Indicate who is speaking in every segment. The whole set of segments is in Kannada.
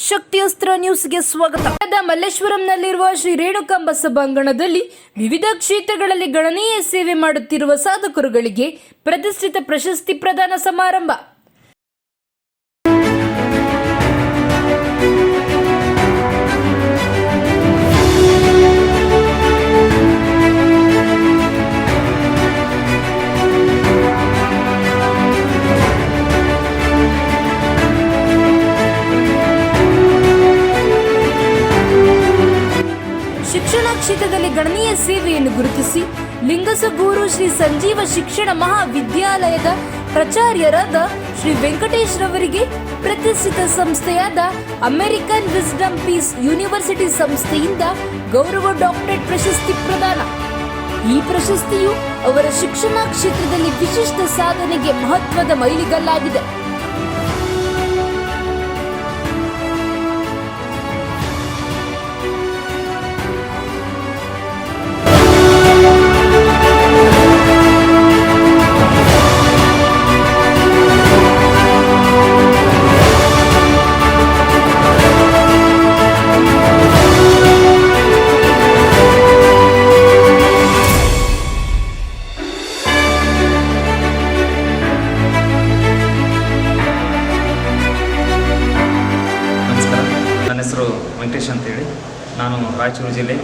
Speaker 1: ಶಕ್ತಿಯಸ್ತ್ರ ನ್ಯೂಸ್ಗೆ ಸ್ವಾಗತ. ಮಲ್ಲೇಶ್ವರಂನಲ್ಲಿರುವ ಶ್ರೀ ರೇಣುಕಾಂಬ ಸಭಾಂಗಣದಲ್ಲಿ ವಿವಿಧ ಕ್ಷೇತ್ರಗಳಲ್ಲಿ ಗಣನೀಯ ಸೇವೆ ಮಾಡುತ್ತಿರುವ ಸಾಧಕರುಗಳಿಗೆ ಪ್ರತಿಷ್ಠಿತ ಪ್ರಶಸ್ತಿ ಪ್ರದಾನ ಸಮಾರಂಭ. ಶಿಕ್ಷಣ ಕ್ಷೇತ್ರದಲ್ಲಿ ಗಣನೀಯ ಸೇವೆಯನ್ನು ಗುರುತಿಸಿ ಲಿಂಗಸಗೂರು ಶ್ರೀ ಸಂಜೀವ ಶಿಕ್ಷಣ ಮಹಾವಿದ್ಯಾಲಯದ ಪ್ರಾಚಾರ್ಯರಾದ ಶ್ರೀ ವೆಂಕಟೇಶ್ ರವರಿಗೆ ಪ್ರತಿಷ್ಠಿತ ಸಂಸ್ಥೆಯಾದ ಅಮೆರಿಕನ್ ವಿಸ್ಡಮ್ ಪೀಸ್ ಯೂನಿವರ್ಸಿಟಿ ಸಂಸ್ಥೆಯಿಂದ ಗೌರವ ಡಾಕ್ಟರೇಟ್ ಪ್ರಶಸ್ತಿ ಪ್ರದಾನ. ಈ ಪ್ರಶಸ್ತಿಯು ಅವರ ಶಿಕ್ಷಣ ಕ್ಷೇತ್ರದಲ್ಲಿ ವಿಶಿಷ್ಟ ಸಾಧನೆಗೆ ಮಹತ್ವದ ಮೈಲಿಗಲ್ಲಾಗಿದೆ.
Speaker 2: ನನ್ನ ಹೆಸರು ವೆಂಕಟೇಶ್ ಅಂತೇಳಿ, ನಾನು ರಾಯಚೂರು ಜಿಲ್ಲೆ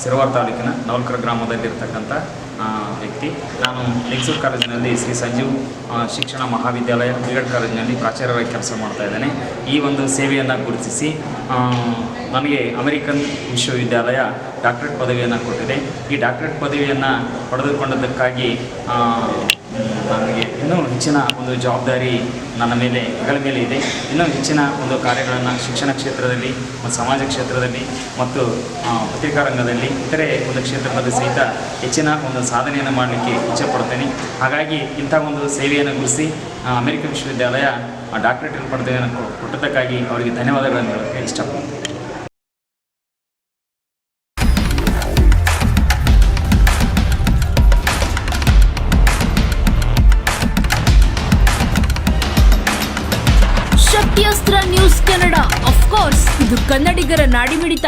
Speaker 2: ಸಿರವಾರ ತಾಲೂಕಿನ ನವಲ್ಕರ ಗ್ರಾಮದಲ್ಲಿರ್ತಕ್ಕಂಥ ವ್ಯಕ್ತಿ. ನಾನು ಲಿಂಗಸೂರು ಕಾಲೇಜಿನಲ್ಲಿ ಶ್ರೀ ಸಂಜೀವ್ ಶಿಕ್ಷಣ ಮಹಾವಿದ್ಯಾಲಯ ಬಿ.ಎಡ್ ಕಾಲೇಜಿನಲ್ಲಿ ಪ್ರಾಚಾರ್ಯರಾಗಿ ಕೆಲಸ ಮಾಡ್ತಾ ಇದ್ದೇನೆ. ಈ ಒಂದು ಸೇವೆಯನ್ನು ಗುರುತಿಸಿ ನನಗೆ ಅಮೆರಿಕನ್ ವಿಶ್ವವಿದ್ಯಾಲಯ ಡಾಕ್ಟರೇಟ್ ಪದವಿಯನ್ನು ಕೊಟ್ಟಿದೆ. ಈ ಡಾಕ್ಟರೇಟ್ ಪದವಿಯನ್ನು ಪಡೆದುಕೊಂಡದ್ದಕ್ಕಾಗಿ ನನಗೆ ಇನ್ನೂ ಹೆಚ್ಚಿನ ಒಂದು ಜವಾಬ್ದಾರಿ ನನ್ನ ಮೇಲೆ ಹೆಗಲ ಮೇಲೆ ಇದೆ. ಇನ್ನೂ ಹೆಚ್ಚಿನ ಒಂದು ಕಾರ್ಯಗಳನ್ನು ಶಿಕ್ಷಣ ಕ್ಷೇತ್ರದಲ್ಲಿ ಮತ್ತು ಸಮಾಜ ಕ್ಷೇತ್ರದಲ್ಲಿ ಮತ್ತು ಪತ್ರಿಕಾ ರಂಗದಲ್ಲಿ ಇತರೆ ಒಂದು ಕ್ಷೇತ್ರದಲ್ಲಿ ಸಹಿತ ಹೆಚ್ಚಿನ ಒಂದು ಸಾಧನೆಯನ್ನು ಮಾಡಲಿಕ್ಕೆ ಇಚ್ಛೆಪಡ್ತೇನೆ. ಹಾಗಾಗಿ ಇಂಥ ಒಂದು ಸೇವೆಯನ್ನು ಗುರುತಿಸಿ ಅಮೆರಿಕನ್ ವಿಶ್ವವಿದ್ಯಾಲಯ ಡಾಕ್ಟರೇಟ್ ಪದವಿಯನ್ನು ಕೊಟ್ಟದ್ದಕ್ಕಾಗಿ ಅವರಿಗೆ ಧನ್ಯವಾದಗಳನ್ನು ಹೇಳೋಕ್ಕೆ ಇಷ್ಟಪಡ್ತೀನಿ.
Speaker 1: ಶಕ್ತಿಯಸ್ತ್ರ ನ್ಯೂಸ್ ಕನ್ನಡ, ಆಫ್ ಕೋರ್ಸ್ ಇದು ಕನ್ನಡಿಗರ ನಾಡಿಮಿಡಿತ.